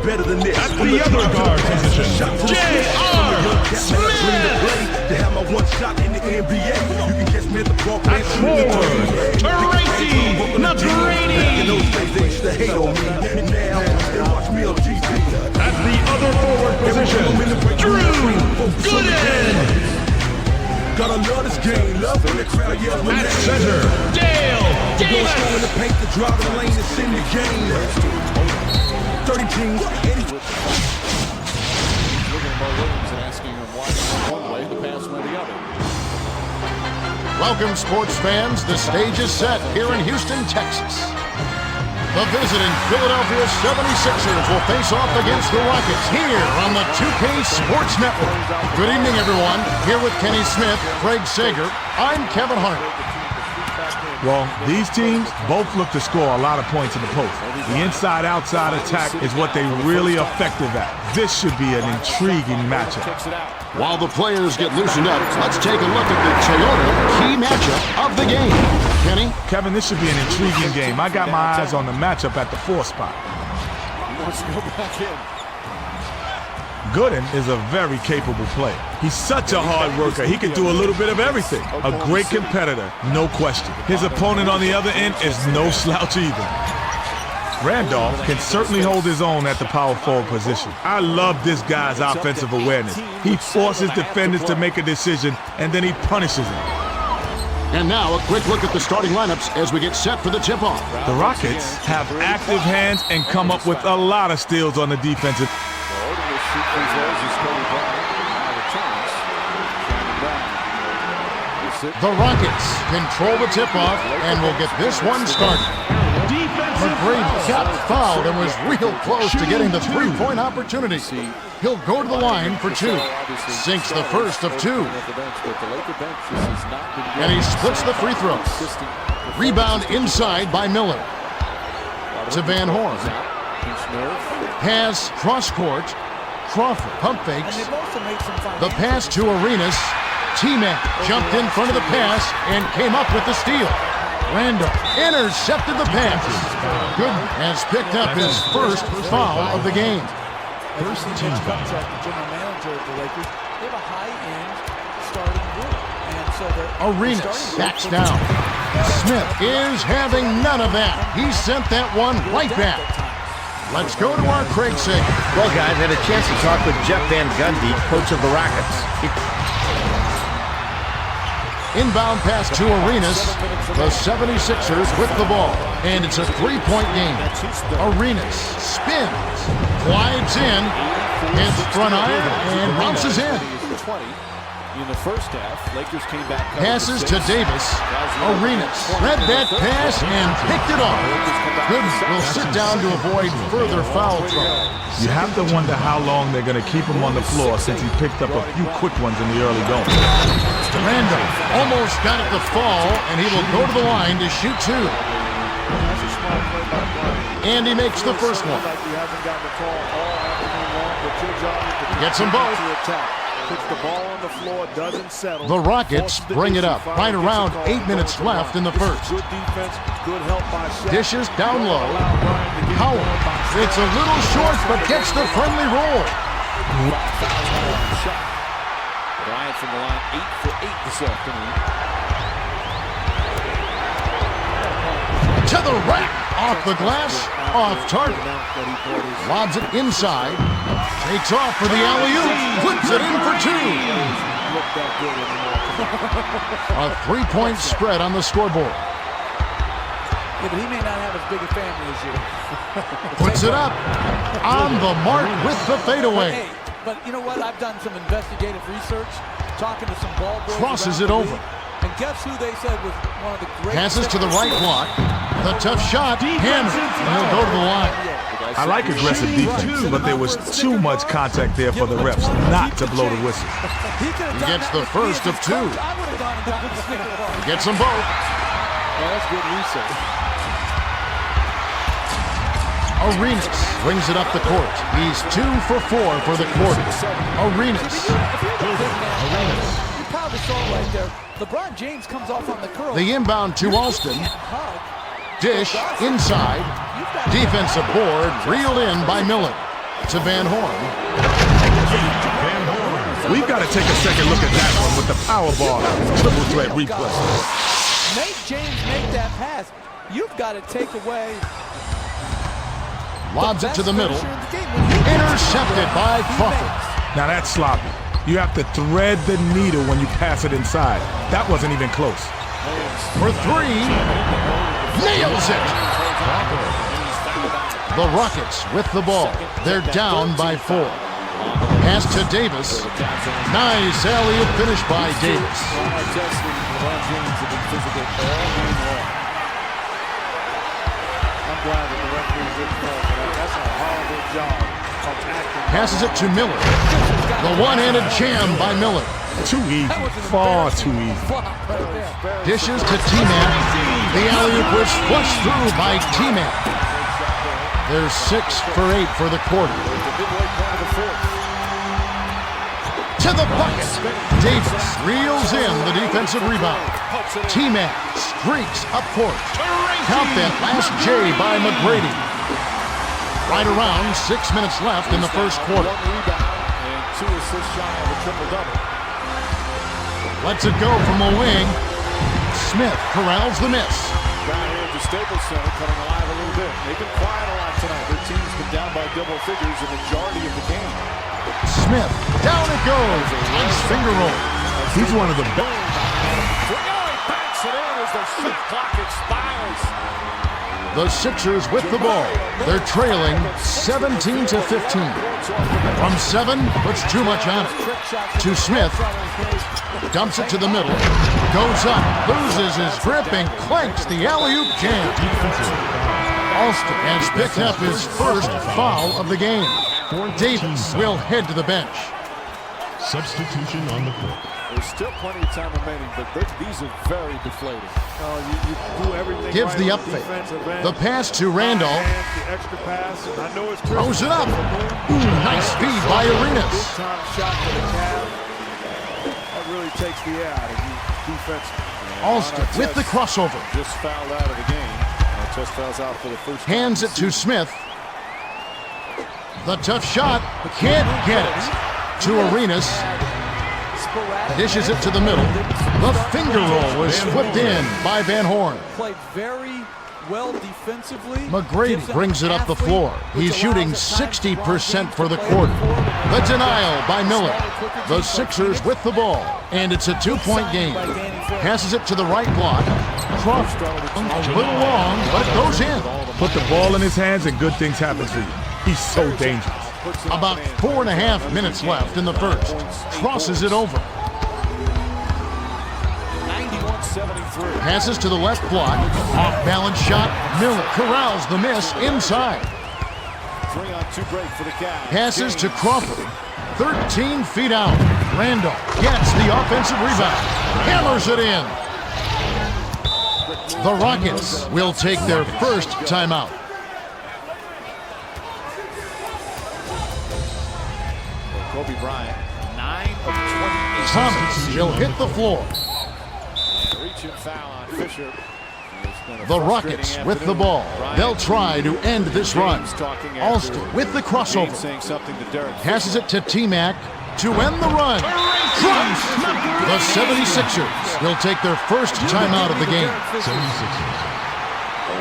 better than this. That's the other guard position. J.R. Smith. To have my one shot in the NBA. You can catch me at the ball. That's forward. Tracy McGrady. That's the other forward position. Drew Gooden. Gotta love this game. Love when the crowd yells my name. At center, Dale Davis. Go in the paint to drive the lane and send the game. 30 teams, 80. Looking at Mo Williams and asking him why one way, the pass went the other. Welcome, sports fans. The stage is set here in Houston, Texas. The visiting Philadelphia 76ers will face off against the Rockets here on the 2K Sports Network. Good evening, everyone. Here with Kenny Smith, Craig Sager, I'm Kevin Hart. Well, these teams both look to score a lot of points in the post. The inside-outside attack is what they're really effective at. This should be an intriguing matchup. While the players get loosened up, let's take a look at the Toyota key matchup of the game. Kenny? Kevin, this should be an intriguing game. I got my eyes on the matchup at the 4 spot. He wants to go back in. Gooden is a very capable player. He's such a hard worker. He can do a little bit of everything. A great competitor, no question. His opponent on the other end is no slouch either. Randolph can certainly hold his own at the power forward position. I love this guy's offensive awareness. He forces defenders to make a decision, and then he punishes them. And now a quick look at the starting lineups as we get set for the tip-off. The Rockets have active hands and come up with a lot of steals on the defensive. The Rockets control the tip-off and will get this one started. McGrady got fouled and was real close to getting the three-point opportunity. He'll go to the line for 2. Sinks the first of 2. And he splits the free throw. Rebound inside by Miller. To Van Horn. Pass cross-court. Crawford pump fakes. The pass to Arenas. T-Mac jumped in front of the pass and came up with the steal. Randolph intercepted the pass. Gooden has picked up his first foul of the game. First team contract, the general manager of the Lakers, they have a high-end starting group. And so Arenas backs down. Smith is having none of that. He sent that one right back. Let's go to our Craig Sager. Well, guys, I had a chance to talk with Jeff Van Gundy, coach of the Rockets. Inbound pass to Arenas. The 76ers with the ball. And it's a three-point game. Arenas spins, glides in, hits front iron, and bounces in. In the first half, Lakers came back. Passes to Davis. Arenas read that pass and picked it off. Gooden will sit down to avoid further foul trouble. You have to wonder how long they're going to keep him on the floor since he picked up a few quick ones in the early going. Randolph almost got it to fall, and he will go to the line to shoot 2. And he makes the first one. Gets them both. The Rockets bring it up right around 8 minutes left in the first. Dishes down low. Howard. It's a little short, but gets the friendly roll. Bryant from the line, 8 for 8 this afternoon. To the rack. Off the glass. Off target. Lobs it inside. Takes off for the alley-oop. Flips it in for 2. A 3-point spread on the scoreboard. Yeah, but he may not have as big a family as you. Puts it up. On the mark with the fadeaway. Hey, but you know what? I've done some investigative research, talking to some ball boys. Crosses it over. And guess who they said was one of the great. Passes to the right block. The tough shot. Hammered. And he'll go to the line. I like aggressive defense, but there was too much contact there for the refs not to blow the whistle. He gets the first of 2. He gets them both. That's good research. Arenas brings it up the court. He's 2 for 4 for the quarter. Arenas. You probably saw right there. LeBron James comes off on the curl. The inbound to Alston. Dish inside. Defensive board reeled in by Miller. to Van Horn. We've got to take a second look at that one with the power ball. Triple threat replay. Make James make that pass. You've got to take away. Lobs it to the middle. Intercepted by Crawford. Now that's sloppy. You have to thread the needle when you pass it inside. That wasn't even close. For three. Nails it. The Rockets with the ball. They're down by 4. Pass to Davis. Nice alley-oop finish by Davis. Passes it to Miller. The one-handed jam by Miller. Too easy. Far too easy. Dishes to T-Mac. The alley-oop was flushed through by T-Mac. They're 6 for 8 for the quarter. To the bucket. Davis reels in the defensive rebound. T-Mac streaks up court. Count that last J by McGrady. Right around 6 minutes left in the first quarter. Lets it go from the wing. Smith corrals the miss. Down here at the Staples Center, coming alive a little bit. They've been quiet a lot tonight. Their team's been down by double figures the majority of the game. Smith, down it goes. Nice finger roll. He's one of the best. Backs it in as the shot clock expires. The Sixers with the ball. They're trailing 17 to 15. From 7, puts too much on it. To Smith. Dumps it to the middle. Goes up, loses his grip, and clanks the alley-oop jam. Alston has picked up his first foul of the game. Davis will head to the bench. Substitution on the court. There's still plenty of time remaining, but these are very deflating. You do everything Gives right the on up fake. defensive end. The pass to Randolph. The extra pass. I know it's Throws it up. Nice speed by Arenas. Big time shot to the calf. That really takes the air out of you defense. Alston with the crossover. Just fouled out of the game. Just fouls out for the first time. Hands it to Smith. The tough shot. Can't get it. To Arenas. Dishes it to the middle. The finger roll was flipped in by Van Horn. Played very well defensively. McGrady brings it up the floor. He's shooting 60% for the quarter. The denial by Miller. The Sixers with the ball. And it's a 2-point game. Passes it to the right block. Crawford. A little long, but it goes in. Put the ball in his hands and good things happen to you. He's so dangerous. About 4.5 minutes left in the first. Crosses it over. 91-73. Passes to the left block. Off-balance shot. Miller corrals the miss inside. 3-on-2 break for the Cavs. Passes to Crawford. 13 feet out. Randolph gets the offensive rebound. Hammers it in. The Rockets will take their first timeout. Kobe Bryant, 9 of 28. Thomas will hit the floor. Reaching foul on Fisher. The Rockets with the ball. They'll try to end this run. Alston with the crossover. Passes it to T-Mac to end the run. Crunch! The 76ers will take their first timeout of the game. 76ers. I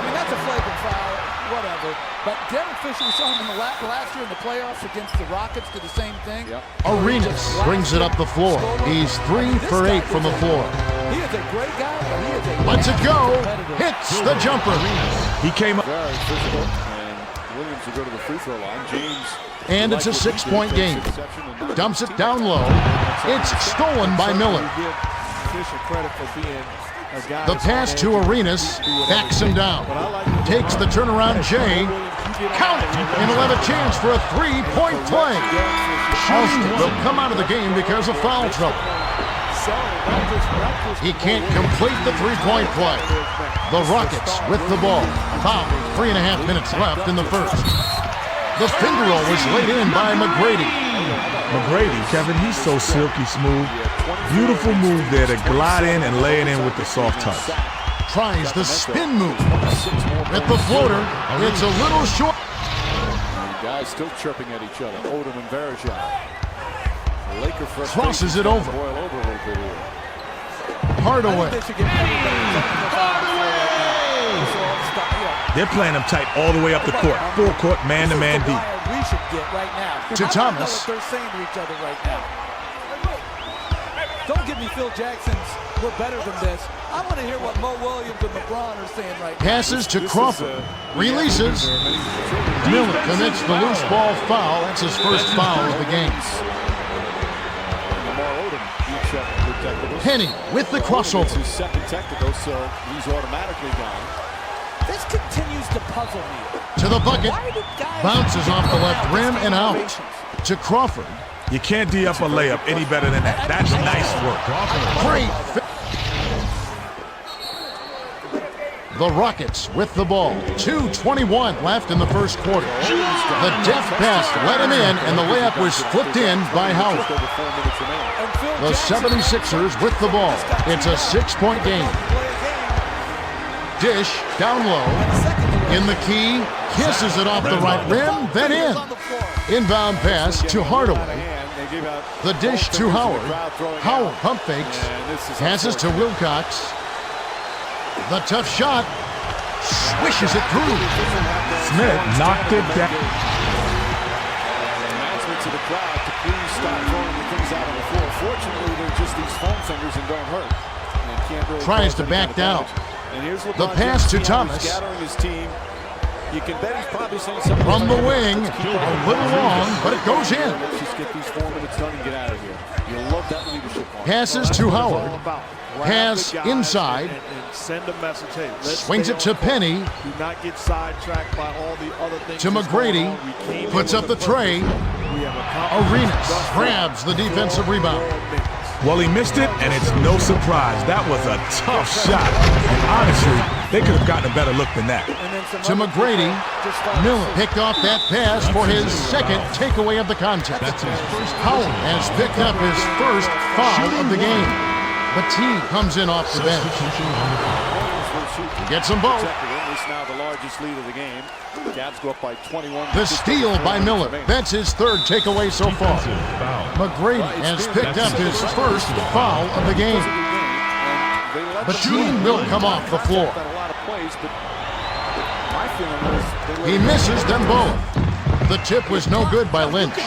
mean, that's a flagrant foul, whatever. But Derek Fisher, we saw him in the last year in the playoffs against the Rockets, did the same thing. Arenas brings it up the floor. He's 3 for 8 from the floor. He is a great guy, but he is a Lets it go. Hits the jumper. He came up. Very physical, and Williams will go to the free throw line. James. And it's a 6-point game. Dumps it down low. It's stolen by Miller. The pass to Arenas backs him down. Takes the turnaround J. Count! And he'll have a chance for a 3-point play. Alston will come out of the game because of foul trouble. He can't complete the 3-point play. The Rockets with the ball. About 3.5 minutes left in the first. The finger roll was laid in by McGrady. McGrady, Kevin, he's so silky smooth. Beautiful move there to glide in and lay it in with the soft touch. Tries the spin move. At the floater, it's a little short. Guys still chirping at each other. Odom and Varejao. Crosses it over. Hardaway. They're playing them tight all the way up the court. Full court, man-to-man deep. We should get right now. To Thomas. They're saying to each other right now. Don't give me Phil Jackson's, we're better than this. I want to hear what Mo Williams and LeBron are saying right now. Passes to Crawford. Releases. Miller commits the loose ball foul. That's his first foul of the game. Penny with the crossover. It's his second technical, so he's automatically gone. This continues to puzzle me. To the bucket. Bounces off the left rim and out. To Crawford. You can't D up a layup any better than that. That's nice work. Great. The Rockets with the ball. 2:21 left in the first quarter. The deft pass let him in, and the layup was flipped in by Howard. The 76ers with the ball. It's a 6-point game. Dish down low. In the key. Kisses it off the right rim, then in. Inbound pass to Hardaway. The dish to Howard. Howard pump fakes. Passes to Wilcox. The tough shot. Swishes it through. Smith knocked it down. Announcement to the crowd to please stop throwing the things out on the floor. Fortunately, they're just these foam fingers and don't hurt. And can't really tries to back down. The pass to Thomas. Scattering his team. You can bet he's probably saying something from the wing, a little long, but it goes in. Let's just get these 4 minutes done and get out of here. You love that leadership. Passes to Howard. Pass inside. Send a message. Hey, swings it to Penny. Do not get sidetracked by all the other things. To McGrady. Puts up the tray. Arenas grabs the defensive rebound. Well, he missed it, and it's no surprise. That was a tough shot. And honestly, they could have gotten a better look than that. To McGrady. Miller picked off that pass for his second takeaway of the contest. Howard has picked up his first foul of the game. Bateen comes in off the bench. Gets them both. It's now the largest lead of the game. Cavs go up by 21. The steal by Miller. That's his third takeaway so far. McGrady has picked up his first foul of the game. Bateen will come off the floor. He misses them both. The tip was no good by Lynch.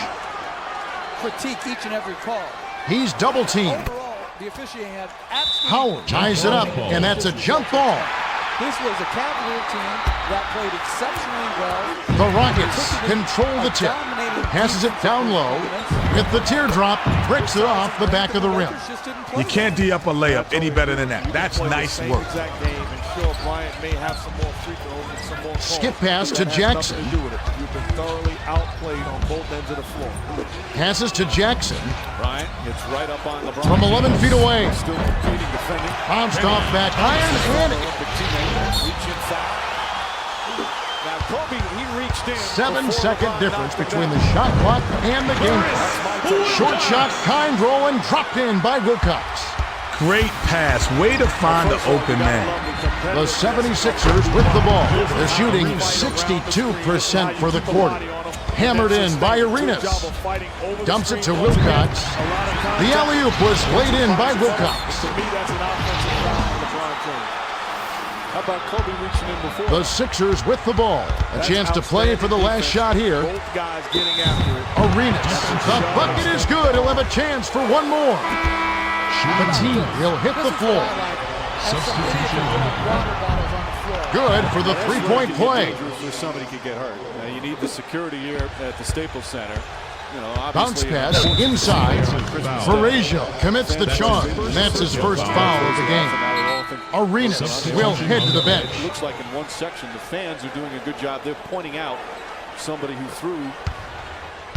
Critique each and every call. He's double teamed. The officiating had absolutely Howard ties it up, and that's a jump ball. This was a Cavalier team that played exceptionally well. The Rockets control the tip. Passes it down low. With the teardrop, breaks it off the back of the rim. You can't D up a layup any better than that. That's nice work. Skip pass to Jackson. You've been thoroughly outplayed on both ends of the floor. Passes to Jackson. Bryant gets right up on LeBron. From 11 feet away. Still competing, defending. Bounced off back iron and now Kobe, he reached in. 7-second difference between the shot clock and the game. Short shot, kind roll, and dropped in by Wilcox. Great pass. Way to find the open man. The 76ers with the ball. They're shooting 62% for the quarter. Hammered in by Arenas. Dumps it to Wilcox. The alley-oop was laid in by Wilcox. How about Kobe reaching in before? The Sixers with the ball. A chance to play for the last shot here. Both guys getting after it. Arenas. The bucket is good. He'll have a chance for one more. Bateen will hit the floor. Good for the three-point play. Somebody could get hurt. Now you need the security here at the Staples Center. You know, bounce pass inside. Varejao commits the charge. That's his first foul of the game. Arenas will head to the bench. It looks like in one section the fans are doing a good job. They're pointing out somebody who threw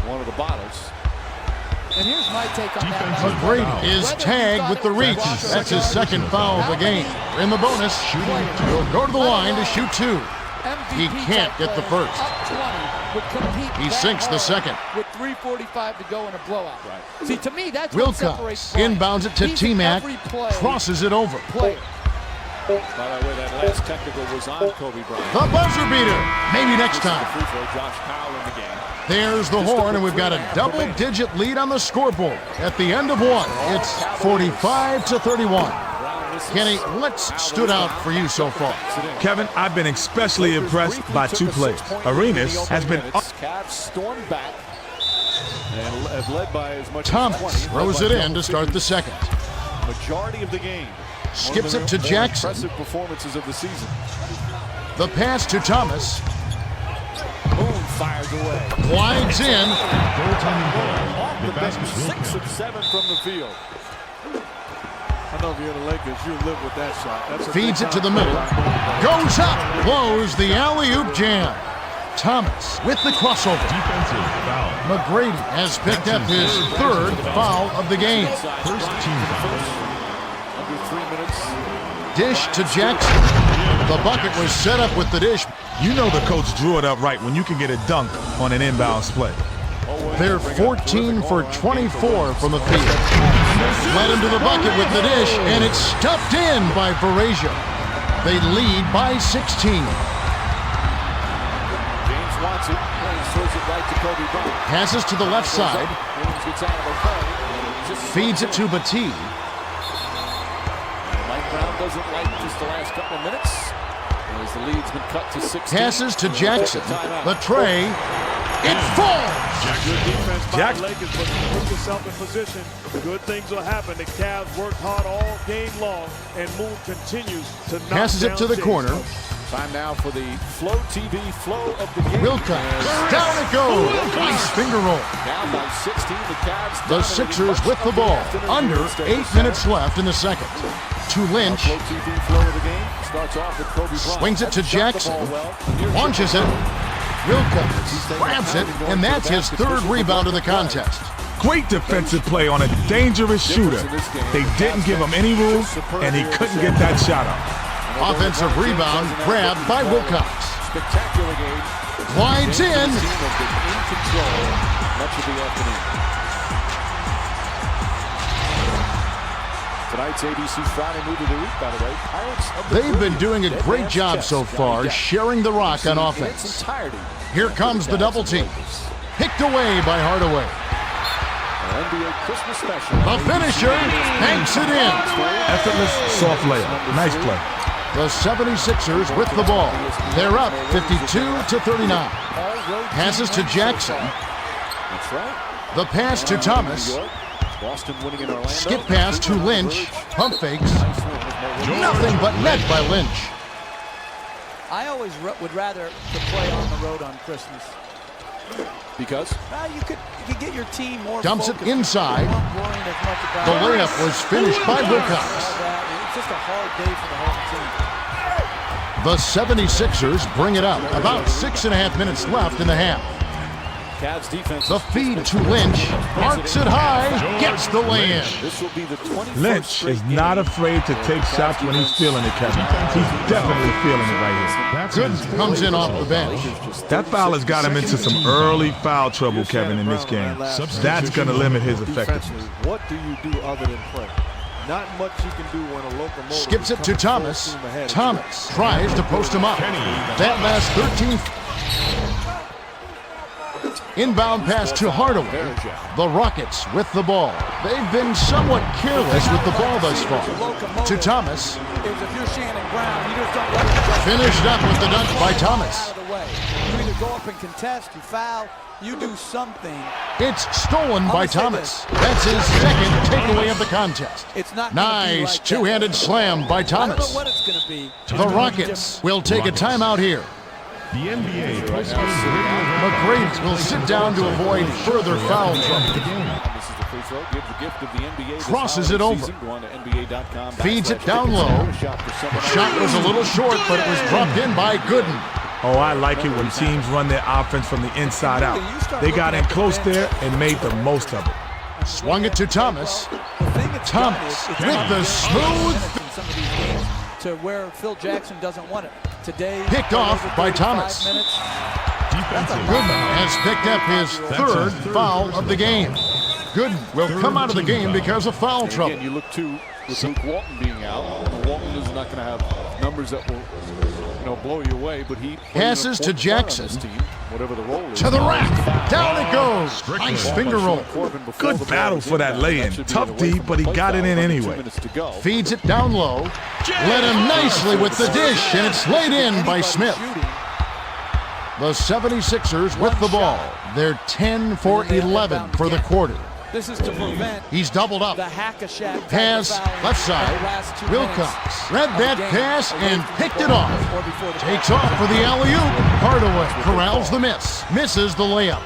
one of the bottles. And here's my take on that. McGrady is tagged with the reach. That's his second foul of the game. In the bonus, he'll go to the line to shoot two. He can't get the first. He sinks the second. With 3:45 to go in a blowout. See, to me, that's Wilcox inbounds it to T-Mac. Crosses it over. By the way, that last technical was on Kobe Bryant. The buzzer beater. Maybe next time. Free throw, Josh Powell in the game. There's the horn, and we've got a double-digit lead on the scoreboard. At the end of one, it's 45-31. Kenny, what's stood out for you so far? Kevin, I've been especially impressed by two players. Arenas has been... Cavs stormed back and led by as much Thomas as 20. throws it in to start the second. Majority of the game. Skips it to Jackson. Impressive performances of the season. The pass to Thomas. Boom, fires away. Glides in. Off the bench, 6 of 7 from the field. I know if you're the Lakers, you live with that shot. That's Feeds it to the middle. Goes up. Blows the alley-oop jam. Thomas with the crossover. Defensive foul. McGrady has picked up his third foul of the game. First team foul. Under 3 minutes. Dish to Jackson. The bucket was set up with the dish. You know the coach drew it up right when you can get a dunk on an inbounds play. They're 14 for 24 from the field. Led him to the bucket with the dish, and it's stuffed in by Varejao. They lead by 16. James wants it. Throws it right to Kobe Bryant. Passes to the left side. Williams gets out of the play. Feeds it to Batiste. Mike Brown doesn't like just the last couple of minutes. As the lead's been cut to 16. Passes to Jackson. The tray. It falls. Good defense by the Lakers, but you put yourself in position, good things will happen. The Cavs worked hard all game long, and Moon continues to knock Passes it to the corner. Time now for the Flow TV flow of the game. Wilcox. Down it goes. Nice finger roll. Down by 16. The Cavs. The Sixers with the ball. Under 8 minutes left in the second. To Lynch. Flow TV flow of the game starts off with Kobe Bryant. Swings it to Jackson. Launches it. Wilcox grabs it, and that's his third rebound of the contest. Great defensive play on a dangerous shooter. They didn't give him any room, and he couldn't get that shot up. Offensive rebound grabbed by Wilcox. Spectacular game. Glides in. The team has been in control much of the afternoon. Tonight's ABC Friday movie of the week, by the way. Pirates of the They've been Caribbean. doing a great job so far, sharing the rock on offense. Here comes the double team. Picked away by Hardaway. NBA Christmas special. The finisher banks it in. Effortless, soft layup. Nice play. The 76ers with the ball. They're up 52-39. Passes to Jackson. That's right. The pass to Thomas. Boston winning in Orlando. Skip pass to Lynch. Pump fakes. Nothing but net by Lynch. I always would rather to play on the road on Christmas. Because? You could get your team more Dumps it focused. inside. You're not worrying as much about The layup was finished by Wilcox. It's just a hard day for the home team. The 76ers bring it up. About 6.5 minutes left in the half. Cavs defense. The feed to Lynch. Marks it high. Gets the lay-in. This will be the 21st Lynch is not afraid to take shots when he's feeling it, Kevin. He's definitely feeling it right here. Gooden comes in off the bench. That foul has got him into some early foul trouble, Kevin, in this game. That's going to limit his effectiveness. What do you do other than play? Not much you can do when a locomotive Skips it to Thomas. Thomas tries to post him up. That last 13. Inbound pass to Hardaway. The Rockets with the ball. They've been somewhat careless with the ball thus far. To Thomas. Finished up with the dunk by Thomas. You either go up and contest, you foul, you do something. It's stolen by Thomas. That's his second takeaway of the contest. It's not nice two-handed slam by Thomas. I don't know what it's going to be. The Rockets will take a timeout here. The NBA McGrady will sit down to avoid further foul trouble. Crosses it over. Feeds it down low. The shot was a little short, but it was dropped in by Gooden. Oh, I like it when teams run their offense from the inside out. They got in close there and made the most of it. Swung it to Thomas. Thomas with the smooth. To where Phil Jackson doesn't want it. Today, picked off by Thomas. Gooden has picked up his third foul of the game. Gooden will come out of the game because of foul trouble. Again, you look too with Luke Walton being out. Walton is not going to have numbers that will, blow you away. But he passes to Jackson. Whatever the role is. To the rack. Down it goes. Nice finger roll. Good battle for that lay-in. Tough D, but he got it in anyway. Feeds it down low. Led him nicely with the dish, and it's laid in by Smith. The 76ers with the ball. They're 10 for 11 for the quarter. This is to prevent. He's doubled up. The hack-a-shack Pass left side. Wilcox read that pass and picked it off. Takes off for the alley-oop. Hardaway corrals the miss. Misses the layup.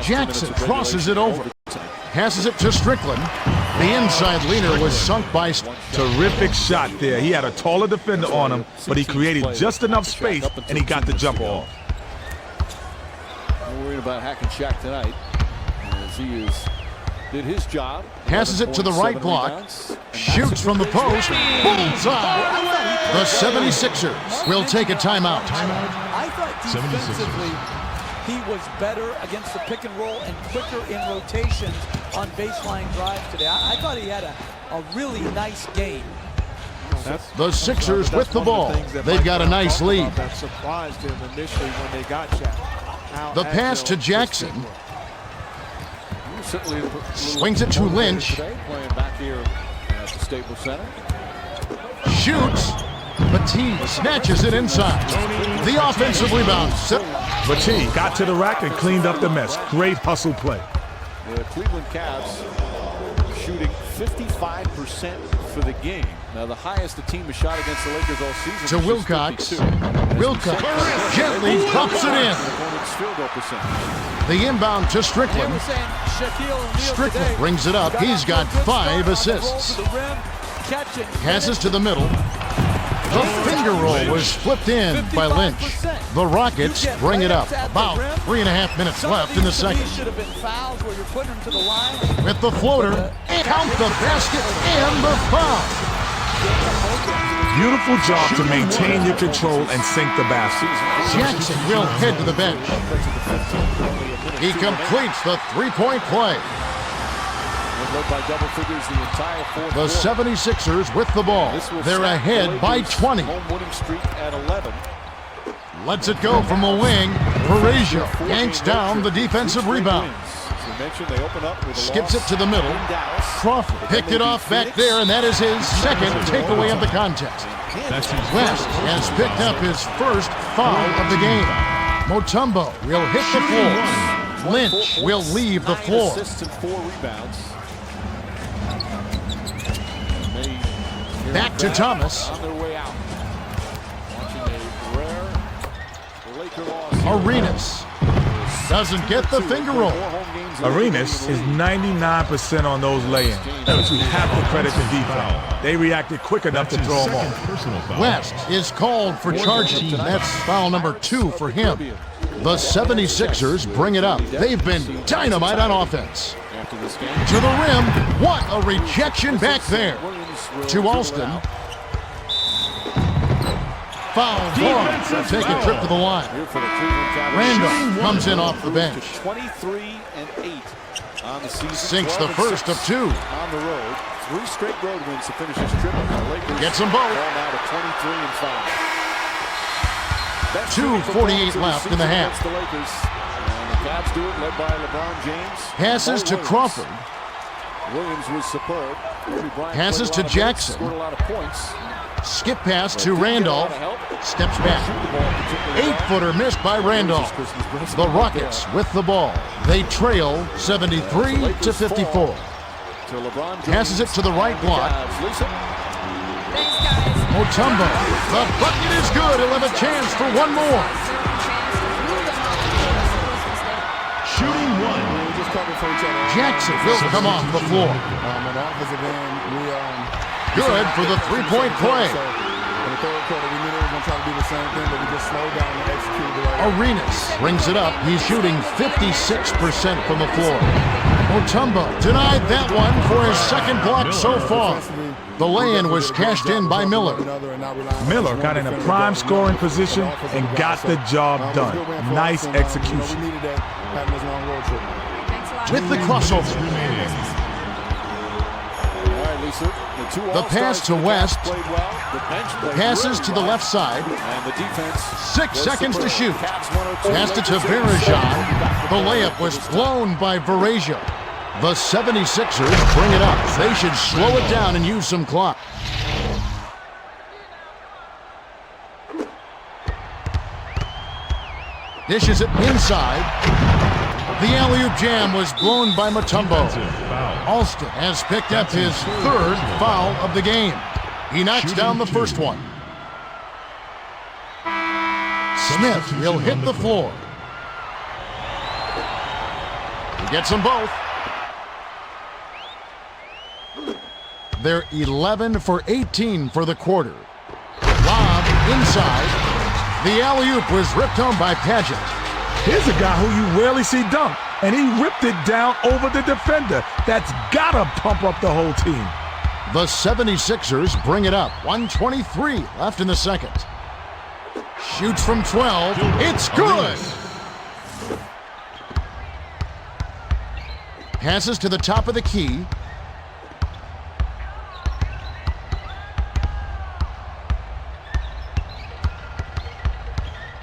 Jackson crosses it over. Passes it to Strickland. The inside leaner was sunk by... Terrific shot there. He had a taller defender on him, but he created just enough space, and he got the jumper off. I'm worried about hack-and-shack tonight. He did his job. Passes it to the right block. Shoots from the post. Bullseye. The 76ers will take a timeout. I thought defensively he was better against the pick and roll and quicker in rotations on baseline drives today. I thought he had a really nice game. The Sixers with the ball. They've got a nice lead. That surprised him initially when they got Shaq. The pass to Jackson. Swings it to Lynch. Playing back here at the Staples Center. Shoots. Matee snatches it inside. The offensive rebound. Matee got to the rack and cleaned up the mess. Great hustle play. The Cleveland Cavs shooting 55% for the game. Now the highest the team has shot against the Lakers all season. To Wilcox. Wilcox gently drops it in. The inbound to Strickland. Strickland brings it up. He's got 5 assists. Passes to the middle. The finger roll was flipped in by Lynch. The Rockets bring it up. About 3.5 minutes left in the second. With the floater, count the basket and the foul. Beautiful job to maintain your control and sink the basket. Jackson will head to the bench. He completes the three-point play. The 76ers with the ball. They're ahead by 20. Lets it go from the wing. Varejao yanks down the defensive rebound. Skips it to the middle. Crawford picked it off back there, and that is his second takeaway of the contest. West has picked up his first foul of the game. Mutombo will hit the floor. Lynch will leave the floor. Back to Thomas. Arenas doesn't get the finger roll. Arenas is 99% on those lay-ins. But you have to credit the defense. They reacted quick enough to throw him off. West is called for charging. That's foul number 2 for him. The 76ers bring it up. They've been dynamite on offense. To the rim. What a rejection back there. To Alston. Foul drawn. Take a trip to the line. Randolph comes in off the bench. 23-8 on the season. Sinks the first of 2. On the road. 3 straight road wins to finish this trip. Gets them both. Now to 23-5. 2:48 left in the half. The Lakers. And the Cavs do it, led by LeBron James. Passes to Crawford. Williams was superb. Passes to Jackson. Scored a lot of points. Skip pass to Randolph. Steps back. 8-footer missed by Randolph. The Rockets with the ball. They trail 73-54. Passes it to the right block. Mutombo. The bucket is good. He'll have a chance for one more. Shooting 1. Jackson will come off the floor. Good for the three-point play. Arenas brings it up. He's shooting 56% from the floor. Mutombo denied that one for his second block so far. The lay-in was cashed in by Miller. Miller got in a prime scoring position and got the job done. Nice execution. With the crossover. The pass to West. Passes to the left side. 6 seconds to shoot. Pass it to Varejao. The layup was blown by Varejao. The 76ers bring it up. They should slow it down and use some clock. Dishes it inside. The alley-oop jam was blown by Mutombo. Alston has picked up his 3rd foul of the game. He knocks down the first one. Smith will hit the floor. He gets them both. They're 11 for 18 for the quarter. Lob inside. The alley-oop was ripped home by Paget. Here's a guy who you rarely see dunk, and he ripped it down over the defender. That's gotta pump up the whole team. The 76ers bring it up. 1:23 left in the second. Shoots from 12. It's good! Passes to the top of the key.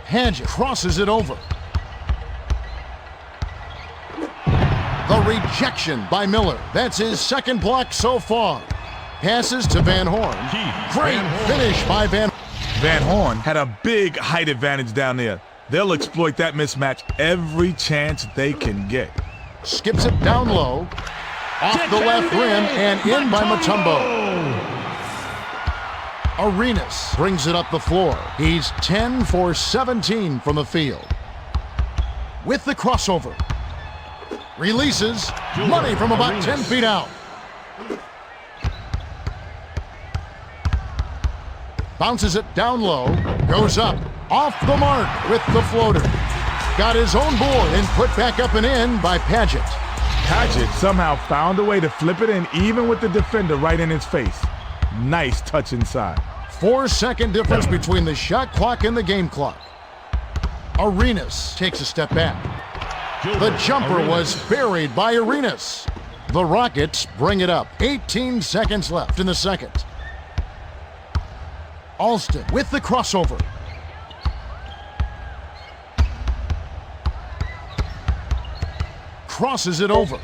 Paget crosses it over. The rejection by Miller. That's his 2nd block so far. Passes to Van Horn. Great finish by Van Horn. Van Horn had a big height advantage down there. They'll exploit that mismatch every chance they can get. Skips it down low. Off the left rim and in by Mutombo. Arenas brings it up the floor. He's 10 for 17 from the field. With the crossover. Releases. Money from about 10 feet out. Bounces it down low. Goes up. Off the mark with the floater. Got his own board and put back up and in by Paget. Paget somehow found a way to flip it in even with the defender right in his face. Nice touch inside. 4-second difference between the shot clock and the game clock. Arenas takes a step back. The jumper was buried by Arenas. The Rockets bring it up. 18 seconds left in the second. Alston with the crossover. Crosses it over.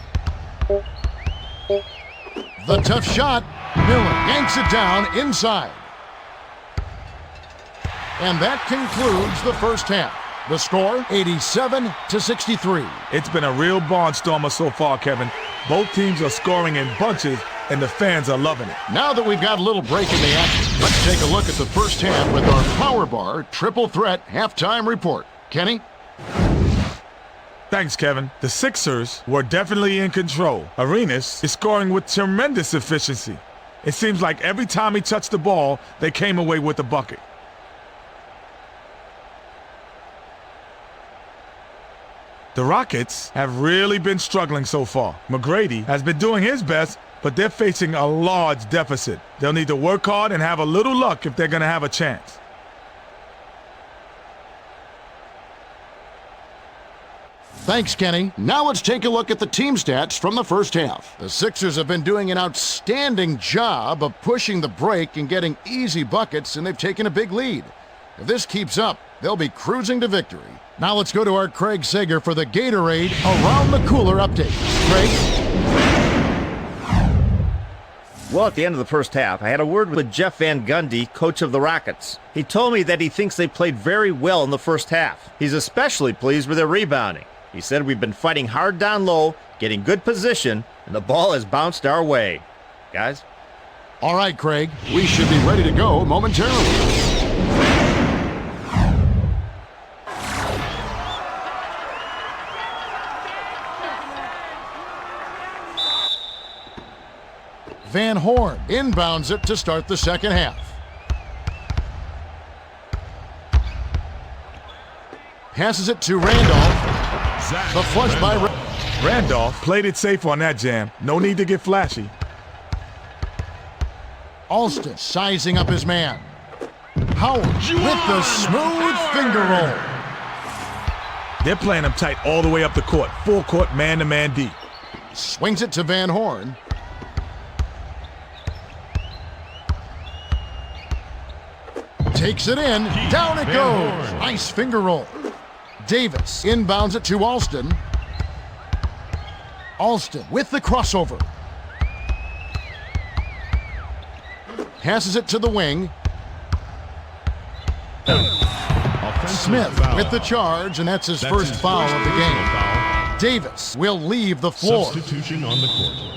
The tough shot. Miller yanks it down inside. And that concludes the first half. The score, 87-63. It's been a real barnstormer so far, Kevin. Both teams are scoring in bunches, and the fans are loving it. Now that we've got a little break in the action, let's take a look at the first half with our Power Bar Triple Threat Halftime Report. Kenny? Thanks, Kevin. The Sixers were definitely in control. Arenas is scoring with tremendous efficiency. It seems like every time he touched the ball, they came away with a bucket. The Rockets have really been struggling so far. McGrady has been doing his best, but they're facing a large deficit. They'll need to work hard and have a little luck if they're going to have a chance. Thanks, Kenny. Now let's take a look at the team stats from the first half. The Sixers have been doing an outstanding job of pushing the break and getting easy buckets, and they've taken a big lead. If this keeps up, they'll be cruising to victory. Now let's go to our Craig Sager for the Gatorade Around the Cooler update. Craig? Well, at the end of the first half, I had a word with Jeff Van Gundy, coach of the Rockets. He told me that he thinks they played very well in the first half. He's especially pleased with their rebounding. He said we've been fighting hard down low, getting good position, and the ball has bounced our way. Guys? All right, Craig. We should be ready to go momentarily. Van Horn inbounds it to start the second half. Passes it to Randolph. The flush by Randolph played it safe on that jam. No need to get flashy. Alston sizing up his man. Howard with the smooth finger roll. They're playing him tight all the way up the court. Full court, man-to-man deep. Swings it to Van Horn. Takes it in. Down it goes. Nice finger roll. Davis inbounds it to Alston. Alston with the crossover. Passes it to the wing. Smith with the charge, and that's his first foul of the game. Davis will leave the floor. Substitution on the court.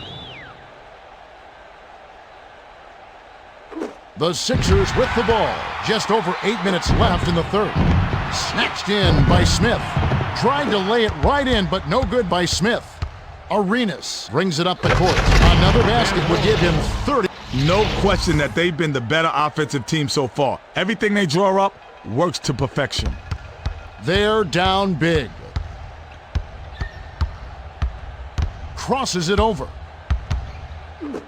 The Sixers with the ball. Just over 8 minutes left in the third. Snatched in by Smith. Tried to lay it right in, but no good by Smith. Arenas brings it up the court. Another basket would give him 30. No question that they've been the better offensive team so far. Everything they draw up works to perfection. They're down big. Crosses it over.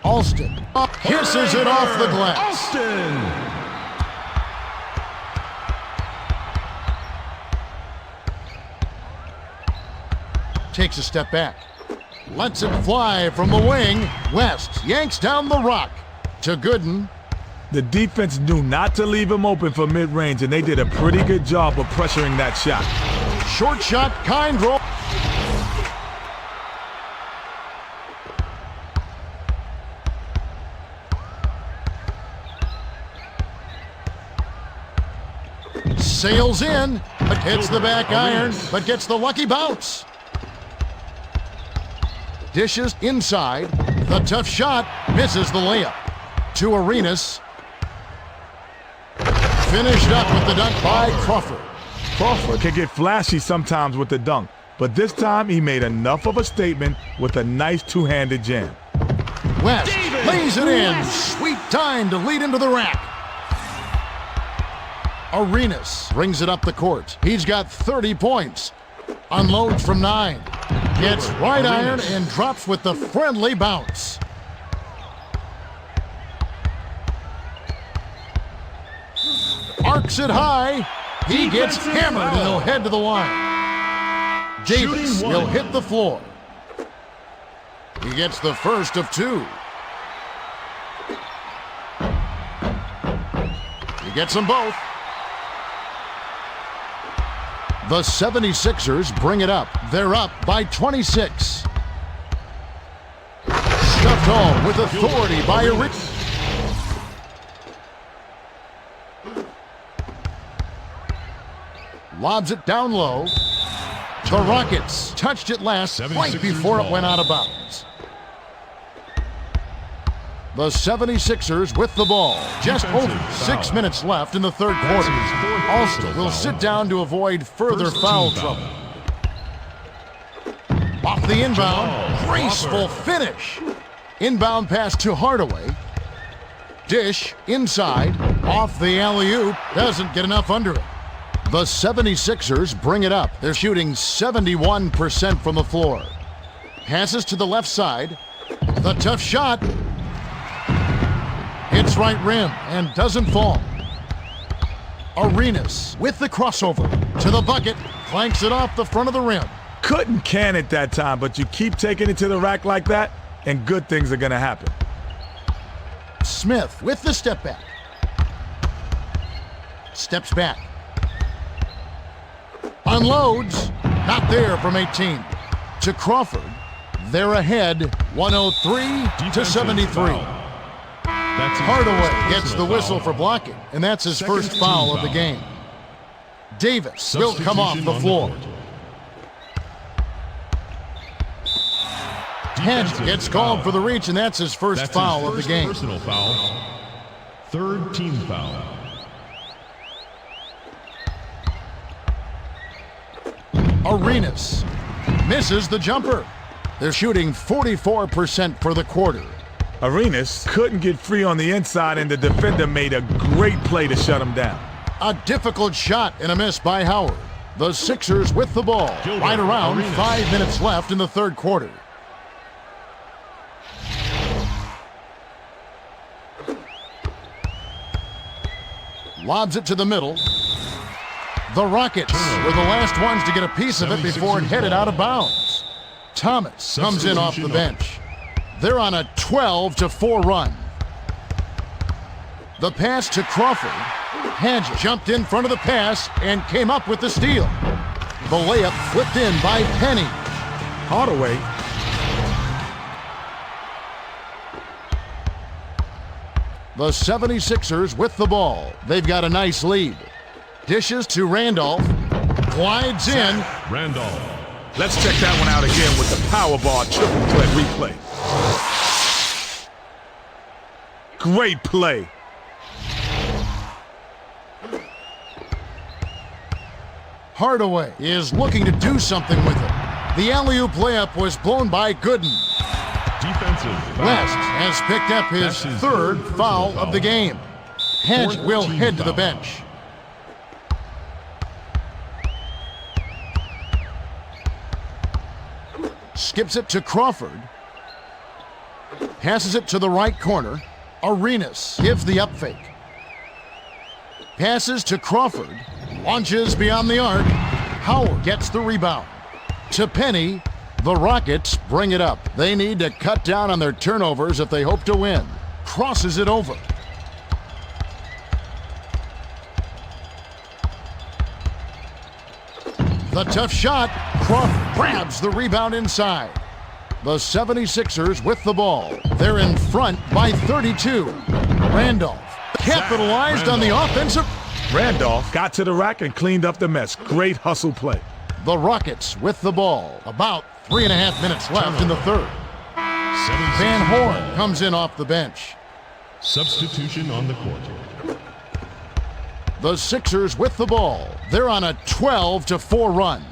Alston kisses it off the glass. Alston. Takes a step back. Lets it fly from the wing. West yanks down the rock to Gooden. The defense knew not to leave him open for mid-range, and they did a pretty good job of pressuring that shot. Short shot, kind roll. Sails in, but hits the back iron, but gets the lucky bounce. Dishes inside. The tough shot misses the layup. To Arenas. Finished up with the dunk by Crawford. Crawford can get flashy sometimes with the dunk, but this time he made enough of a statement with a nice two-handed jam. West lays it in. Sweet time to lead into the rack. Arenas brings it up the court. He's got 30 points. Unloads from 9. Gets right iron and drops with the friendly bounce. Arcs it high. He gets hammered and he'll head to the line. Davis will hit the floor. He gets the first of 2. He gets them both. The 76ers bring it up. They're up by 26. Stuffed home with authority by Arenas. Lobs it down low. The Rockets touched it last right before it went out of bounds. The 76ers with the ball. Just over 6 minutes left in the third quarter. Alston will sit down to avoid further foul trouble. Off the inbound. Graceful finish. Inbound pass to Hardaway. Dish inside. Off the alley-oop. Doesn't get enough under it. The 76ers bring it up. They're shooting 71% from the floor. Passes to the left side. The tough shot. Hits right rim and doesn't fall. Arenas with the crossover to the bucket. Clanks it off the front of the rim. Couldn't can it that time, but you keep taking it to the rack like that, and good things are going to happen. Smith with the step back. Steps back. Unloads. Not there from 18. To Crawford. They're ahead 103 to 73. Hardaway gets the whistle for blocking, and that's his first foul of the game. Davis will come off the floor. Hedge gets called for the reach, and that's his first foul of the game. Personal foul. Third team foul. Arenas misses the jumper. They're shooting 44% for the quarter. Arenas couldn't get free on the inside, and the defender made a great play to shut him down. A difficult shot and a miss by Howard. The Sixers with the ball. Right around 5 minutes left in the third quarter. Lobs it to the middle. The Rockets were the last ones to get a piece of it before it headed out of bounds. Thomas comes in off the bench. They're on a 12-4 run. The pass to Crawford. Hedge jumped in front of the pass and came up with the steal. The layup flipped in by Penny. Hardaway. The 76ers with the ball. They've got a nice lead. Dishes to Randolph. Glides in. Randolph. Let's check that one out again with the power bar triple threat replay. Great play. Hardaway is looking to do something with it. The alley-oop layup was blown by Gooden. Defensive. West has picked up his third foul of the game. Hedge will head to the bench. Skips it to Crawford. Passes it to the right corner. Arenas gives the up fake. Passes to Crawford. Launches beyond the arc. Howard gets the rebound. To Penny. The Rockets bring it up. They need to cut down on their turnovers if they hope to win. Crosses it over. The tough shot. Crawford grabs the rebound inside. The 76ers with the ball. They're in front by 32. Randolph capitalized on the offensive. Randolph got to the rack and cleaned up the mess. Great hustle play. The Rockets with the ball. About 3.5 minutes left in the third. Van Horn comes in off the bench. Substitution on the court. The Sixers with the ball. They're on a 12-4 run.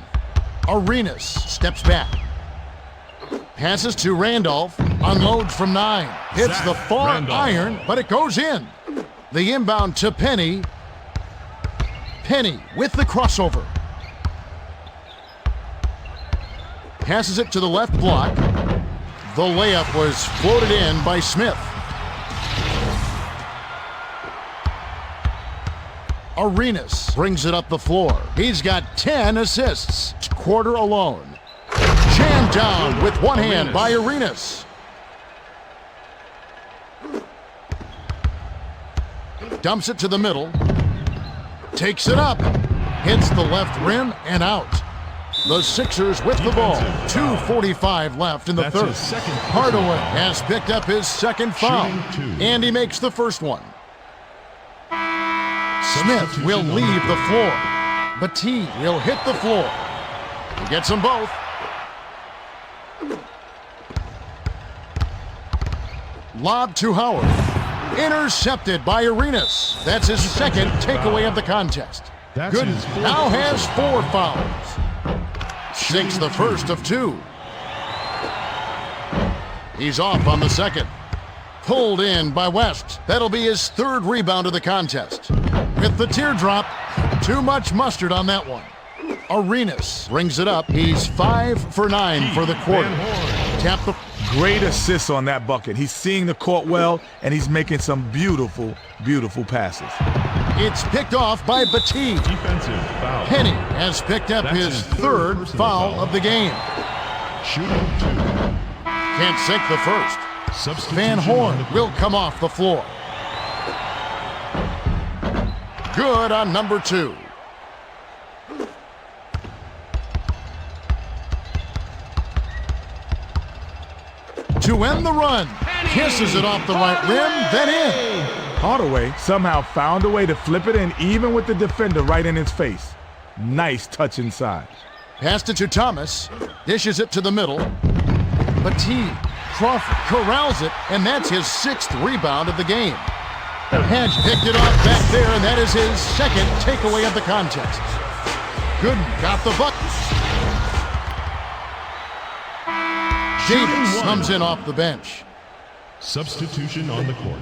Arenas steps back. Passes to Randolph. Unloads from 9. Hits the far iron, but it goes in. The inbound to Penny. Penny with the crossover. Passes it to the left block. The layup was floated in by Smith. Arenas brings it up the floor. He's got 10 assists. Quarter alone. Jammed down with one hand by Arenas. Dumps it to the middle. Takes it up. Hits the left rim and out. The Sixers with the ball. 2:45 left in the third. Hardaway has picked up his second foul. And he makes the first one. Smith will leave the floor. Batiste will hit the floor. He gets them both. Lob to Howard. Intercepted by Arenas. That's his second takeaway of the contest. Gooden now has 4 fouls. Sinks the first of 2. He's off on the second. Pulled in by West. That'll be his third rebound of the contest. With the teardrop, too much mustard on that one. Arenas brings it up. He's 5 for 9 for the quarter. Tap the... Great assist on that bucket. He's seeing the court well, and he's making some beautiful, beautiful passes. It's picked off by Batiste. Defensive foul. Penny has picked up his third foul of the game. Shooting 2. Can't sink the first. Van Horn will come off the floor. Good on number 2. To end the run. Kisses it off the right rim, then in. Hardaway somehow found a way to flip it in even with the defender right in his face. Nice touch inside. Passed it to Thomas. Dishes it to the middle. Batiste. Crawford corrals it, and that's his 6th rebound of the game. Hedge picked it off back there, and that is his second takeaway of the contest. Gooden got the bucket. Davis comes in off the bench. Substitution on the court.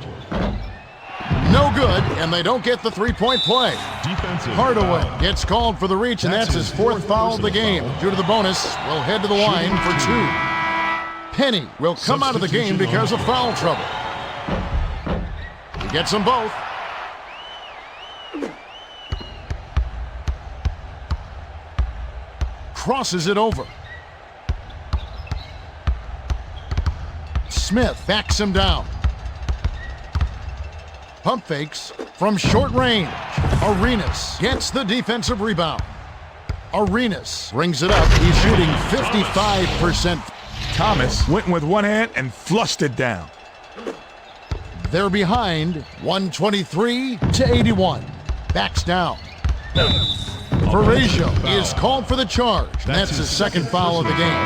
No good, and they don't get the 3-point play. Defensive Hardaway foul. gets called for the reach, and that's his 4th foul of the game. Due to the bonus, we'll head to the line for 2. Penny will come out of the game because of foul trouble. He gets them both. Crosses it over. Smith backs him down. Pump fakes from short range. Arenas gets the defensive rebound. Arenas brings it up. He's shooting 55%. Thomas went with one hand and flushed it down. They're behind 123-81. Backs down. Varejao is called for the charge. That's his second foul of the game.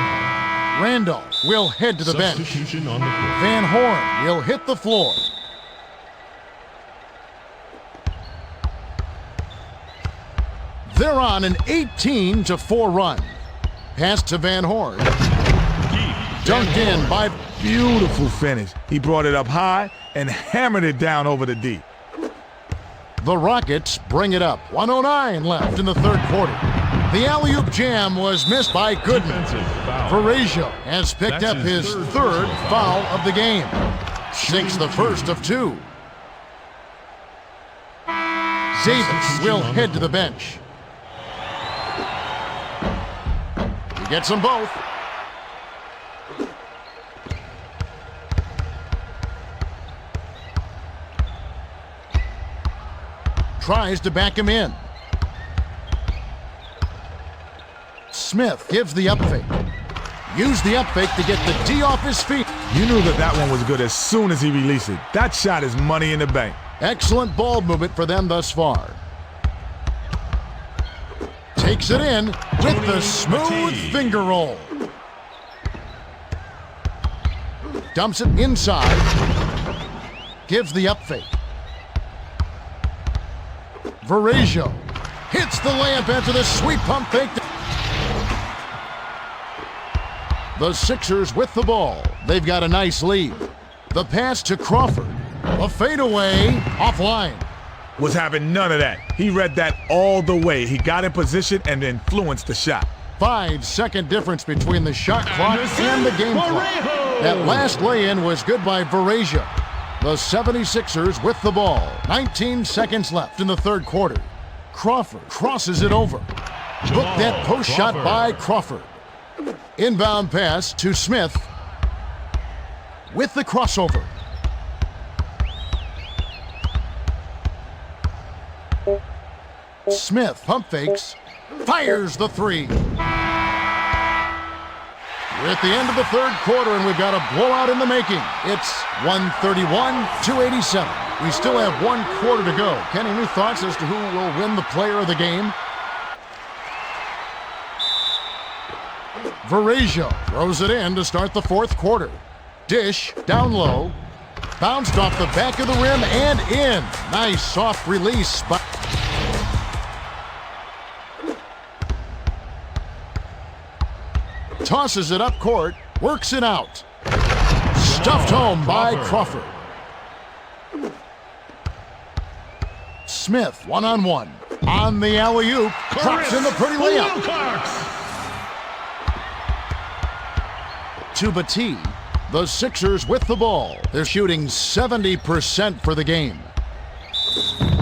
Randolph will head to the bench. Van Horn will hit the floor. They're on an 18-4 run. Pass to Van Horn. Dunked in by... Beautiful finish. He brought it up high and hammered it down over the D. The Rockets bring it up. 1:09 left in the third quarter. The alley-oop jam was missed by Gooden. Varejao has picked up his third foul of the game. Sinks the first of two. Davis will head to the bench. He gets them both. Tries to back him in. Smith gives the up fake. Use the up fake to get the D off his feet. You knew that one was good as soon as he released it. That shot is money in the bank. Excellent ball movement for them thus far. Takes it in with the smooth finger roll. Dumps it inside. Gives the up fake. Varejao hits the layup after the sweep pump fake. The Sixers with the ball. They've got a nice lead. The pass to Crawford. A fadeaway offline. Was having none of that. He read that all the way. He got in position and influenced the shot. 5-second difference between the shot clock and the game clock. That last lay-in was good by Varejao. The 76ers with the ball. 19 seconds left in the third quarter. Crawford crosses it over. Look that post shot by Crawford. Inbound pass to Smith. With the crossover. Smith pump fakes. Fires the three. We're at the end of the third quarter, and we've got a blowout in the making. It's 131-87. We still have one quarter to go. Kenny, any thoughts as to who will win the player of the game? Varejao throws it in to start the fourth quarter. Dish down low. Bounced off the back of the rim and in. Nice soft release by... Tosses it up court, works it out. Stuffed home by Crawford. Smith one-on-one. On the alley-oop, drops in the pretty layup. To Batee, the Sixers with the ball. They're shooting 70% for the game.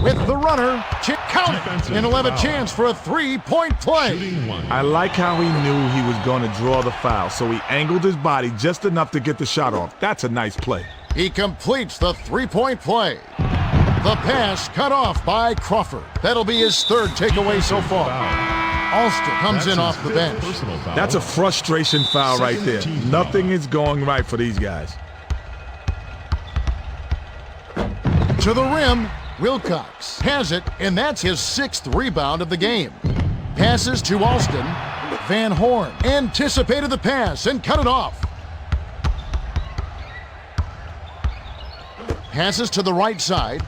With the runner, count it, and he'll have a chance for a three-point play. I like how he knew he was going to draw the foul, so he angled his body just enough to get the shot off. That's a nice play. He completes the three-point play. The pass cut off by Crawford. That'll be his third takeaway so far. Alston comes in off the bench. That's a frustration foul right there. Nothing is going right for these guys. To the rim, Wilcox has it, and that's his sixth rebound of the game. Passes to Alston. Van Horn anticipated the pass and cut it off. Passes to the right side.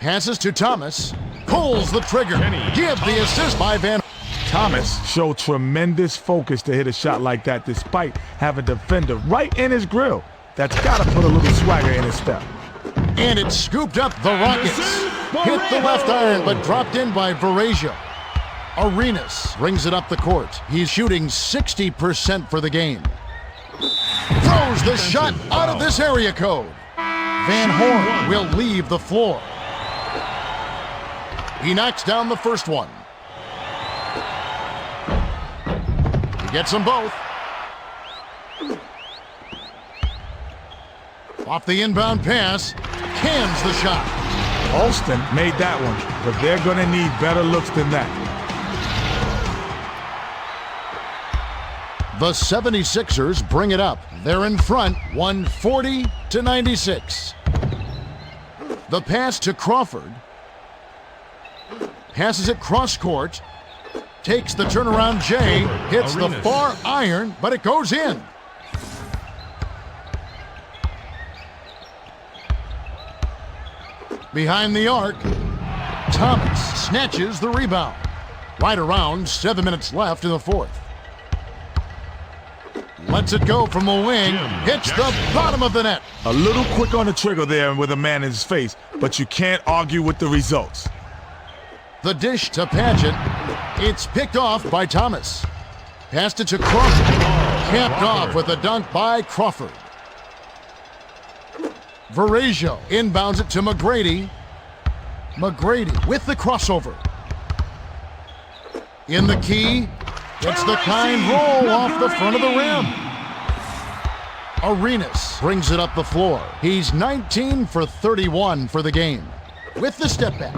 Passes to Thomas. Pulls the trigger. Give the assist by Van. Thomas showed tremendous focus to hit a shot like that despite having a defender right in his grill. That's got to put a little swagger in his step. And it scooped up the Rockets. Hit the left iron, but dropped in by Varejao. Arenas brings it up the court. He's shooting 60% for the game. Throws the shot out of this area code. Van Horn will leave the floor. He knocks down the first one. He gets them both. Off the inbound pass, cans the shot. Alston made that one, but they're going to need better looks than that. The 76ers bring it up. They're in front, 140-96. The pass to Crawford. Passes it cross court. Takes the turnaround J. Hits the far iron, but it goes in. Behind the arc, Thomas snatches the rebound. Right around 7 minutes left in the fourth. Lets it go from the wing, hits the bottom of the net. A little quick on the trigger there with a man in his face, but you can't argue with the results. The dish to Paget. It's picked off by Thomas. Passed it to Crawford. Capped off with a dunk by Crawford. Varejao inbounds it to McGrady. McGrady with the crossover. In the key. It's the kind roll off the front of the rim. Arenas brings it up the floor. He's 19 for 31 for the game. With the step back.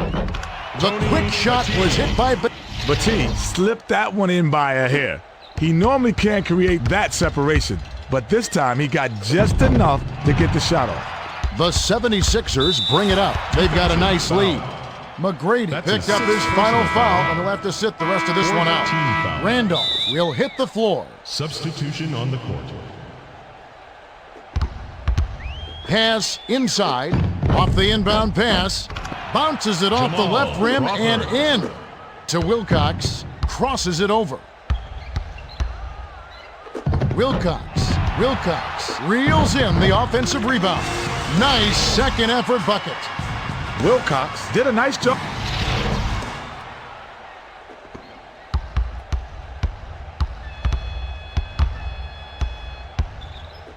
The quick shot was hit by Batty slipped that one in by a hair. He normally can't create that separation, but this time he got just enough to get the shot off. The 76ers bring it up. They've got a nice lead. McGrady picked up his final foul, and he'll have to sit the rest of this one out. Randolph will hit the floor. Substitution on the court. Pass inside, off the inbound pass. Bounces it off the left rim and in to Wilcox. Crosses it over. Wilcox reels in the offensive rebound. Nice second effort bucket. Wilcox did a nice job.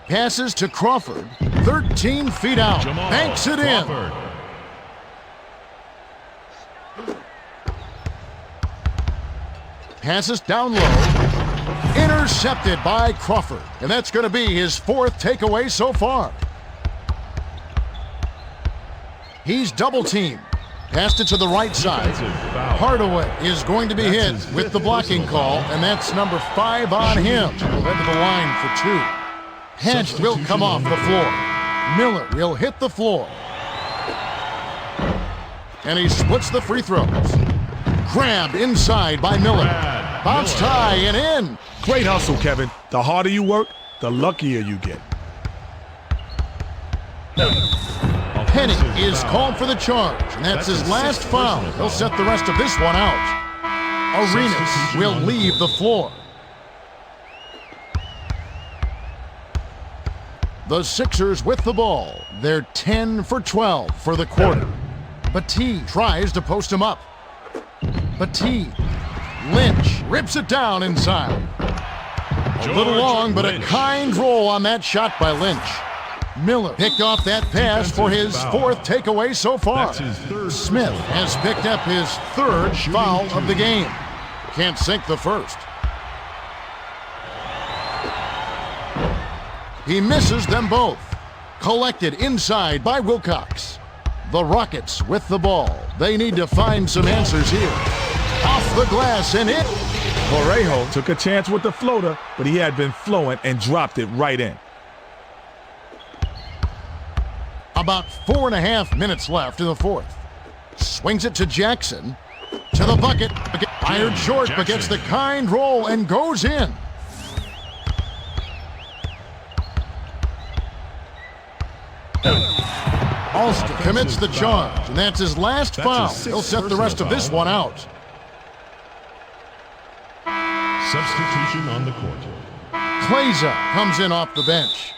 Passes to Crawford. 13 feet out. Banks it in. Passes down low. Intercepted by Crawford. And that's going to be his fourth takeaway so far. He's double-teamed. Passed it to the right side. Hardaway is going to be hit with the blocking call, and that's number 5 on him. He'll head to the line for 2. Hedge will come off the floor. Miller will hit the floor. And he splits the free throws. Grabbed inside by Miller. Bounce tie and in. Great hustle, Kevin. The harder you work, the luckier you get. Penny is called for the charge, and that's his last foul. He'll set the rest of this one out. Arenas will leave the floor. The Sixers with the ball. They're 10 for 12 for the quarter. Batty tries to post him up. Batty. Lynch rips it down inside. A little long, but a kind roll on that shot by Lynch. Miller picked off that pass for his 4th takeaway so far. Smith has picked up his 3rd foul of the game. Can't sink the first. He misses them both. Collected inside by Wilcox. The Rockets with the ball. They need to find some answers here. Off the glass and in. Varejao took a chance with the floater, but he had been flowing and dropped it right in. About 4.5 minutes left in the fourth. Swings it to Jackson. To the bucket. Fired short, but gets the kind roll and goes in. Alston commits the charge, and that's his last foul. He'll set the rest of this one out. Substitution on the court. Kleza comes in off the bench.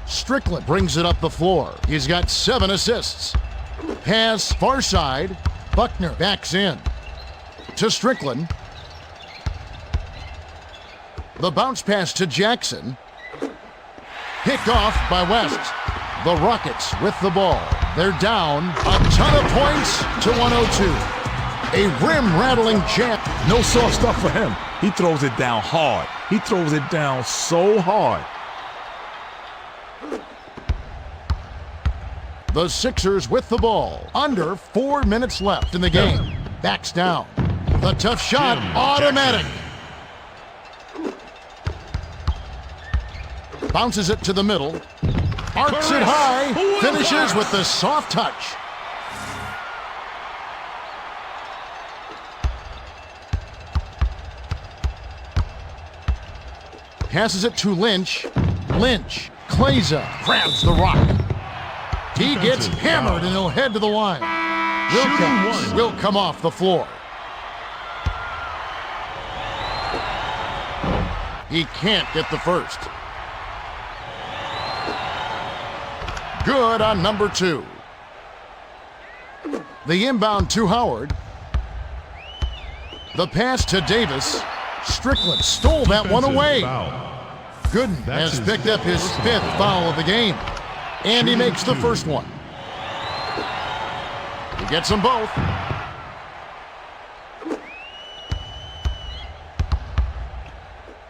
Strickland brings it up the floor. He's got 7 assists. Pass far side. Buckner backs in. To Strickland. The bounce pass to Jackson. Picked off by West. The Rockets with the ball. They're down a ton of points to 102. A rim-rattling jam. No soft stuff for him. He throws it down hard. He throws it down so hard. The Sixers with the ball. Under 4 minutes left in the game. Backs down. The tough shot, automatic. Bounces it to the middle. Arcs it high. Finishes with the soft touch. Passes it to Lynch. Lynch. Kleza grabs the rock. He gets hammered and he'll head to the line. Wilcox will come off the floor. He can't get the first. Good on number 2. The inbound to Howard. The pass to Davis. Strickland stole that one away. Gooden has picked up his 5th foul of the game. And he makes the first one. He gets them both.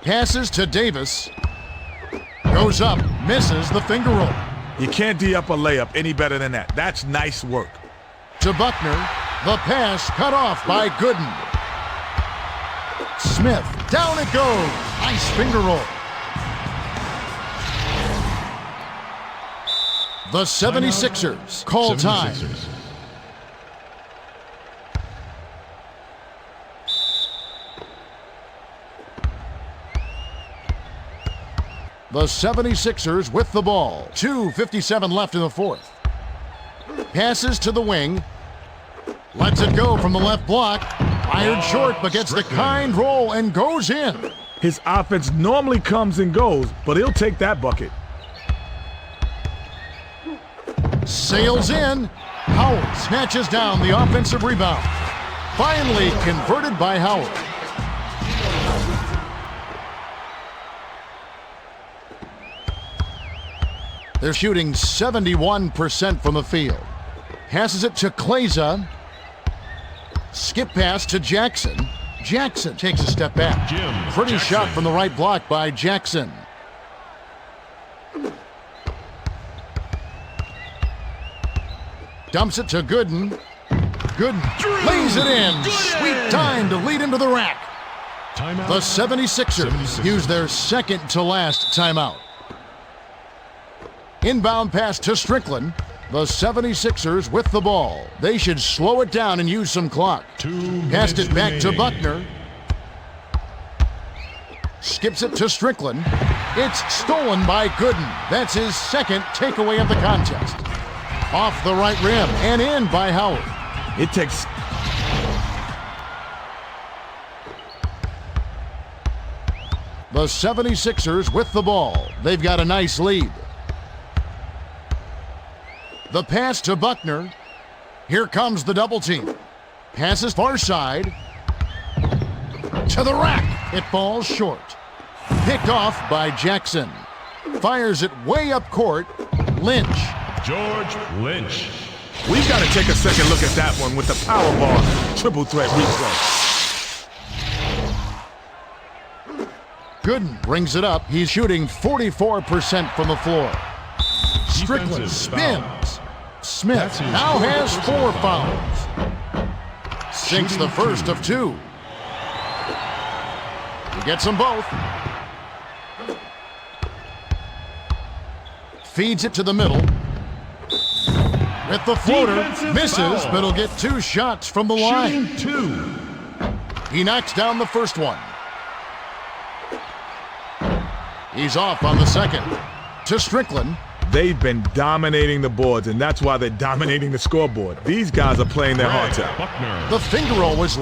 Passes to Davis. Goes up, misses the finger roll. You can't D up a layup any better than that. That's nice work. To Buckner. The pass cut off by Gooden. Smith. Down it goes. Nice finger roll. The 76ers call time. The 76ers with the ball. 2:57 left in the 4th. Passes to the wing. Lets it go from the left block. Fired short, but gets the kind roll and goes in. His offense normally comes and goes, but he'll take that bucket. Sails in. Howard snatches down the offensive rebound. Finally converted by Howard. They're shooting 71% from the field. Passes it to Kleza. Skip pass to Jackson. Jackson takes a step back. Pretty shot from the right block by Jackson. Dumps it to Gooden. Gooden lays it in. Sweet time to lead into the rack. The 76ers use their second to last timeout. Inbound pass to Strickland. The 76ers with the ball. They should slow it down and use some clock. Passed it back to Buckner. Skips it to Strickland. It's stolen by Gooden. That's his second takeaway of the contest. Off the right rim and in by Howard. It takes... The 76ers with the ball. They've got a nice lead. The pass to Buckner. Here comes the double team. Passes far side. To the rack. It falls short. Picked off by Jackson. Fires it way up court. Lynch. George Lynch. We've got to take a second look at that one with the power ball triple threat replay. Gooden brings it up. He's shooting 44% from the floor. Strickland spins. Smith now has 4 fouls. Sinks the first of 2. He gets them both. Feeds it to the middle. With the floater, misses, but he'll get 2 shots from the line. He knocks down the first one. He's off on the second. To Strickland. They've been dominating the boards, and that's why they're dominating the scoreboard. These guys are playing their hearts out. The finger roll was...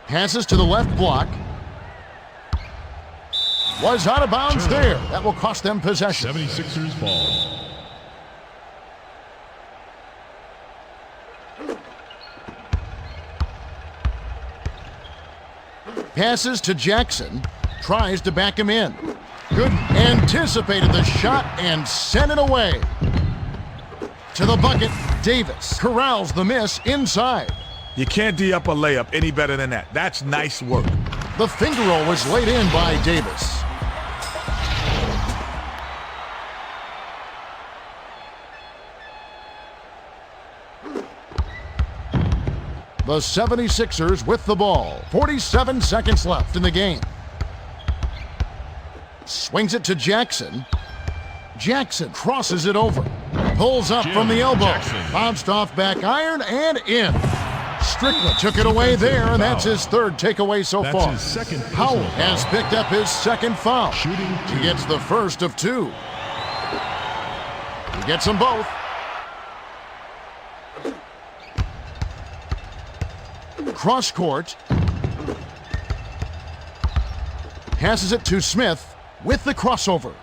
Passes to the left block. Was out of bounds there. That will cost them possession. 76ers ball. Passes to Jackson. Tries to back him in. Gooden anticipated the shot and sent it away. To the bucket, Davis corrals the miss inside. You can't D up a layup any better than that. That's nice work. The finger roll was laid in by Davis. The 76ers with the ball. 47 seconds left in the game. Swings it to Jackson. Jackson crosses it over. Pulls up from the elbow. Bounced off back iron and in. Strickland took it away there, and that's his third takeaway so far. Howell has picked up his second foul. He gets the first of two. He gets them both. Cross court. Passes it to Smith with the crossover.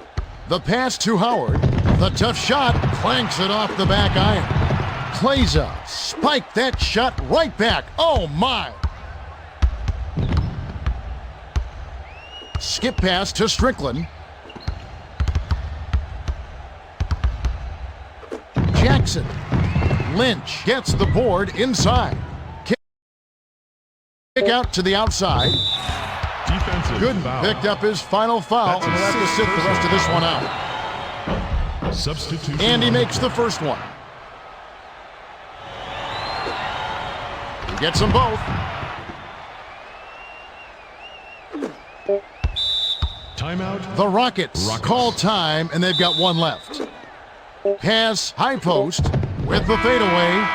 The pass to Howard. The tough shot clanks it off the back iron. Kleza spiked that shot right back. Oh my! Skip pass to Strickland. Jackson. Lynch gets the board inside. Kick out to the outside. Gooden picked up his final foul and will have to sit the rest of this one out. Substitution. And he makes the first one. He gets them both. Timeout. The Rockets call time, and they've got one left. Pass, high post, with the fadeaway.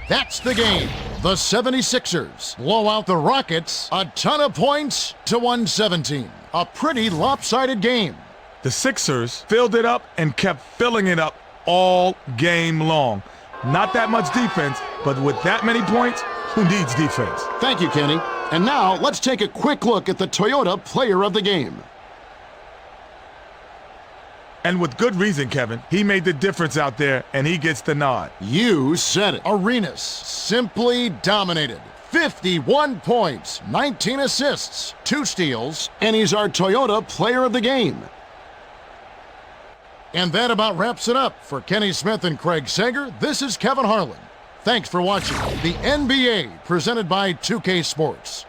That's the game. The 76ers blow out the Rockets a ton of points to 117. A pretty lopsided game. The Sixers filled it up and kept filling it up all game long. Not that much defense, but with that many points, who needs defense? Thank you, Kenny. And now let's take a quick look at the Toyota player of the game. And with good reason, Kevin. He made the difference out there, and he gets the nod. You said it. Arenas simply dominated. 51 points, 19 assists, 2 steals, and he's our Toyota player of the game. And that about wraps it up. For Kenny Smith and Craig Sager, this is Kevin Harlan. Thanks for watching the NBA presented by 2K Sports.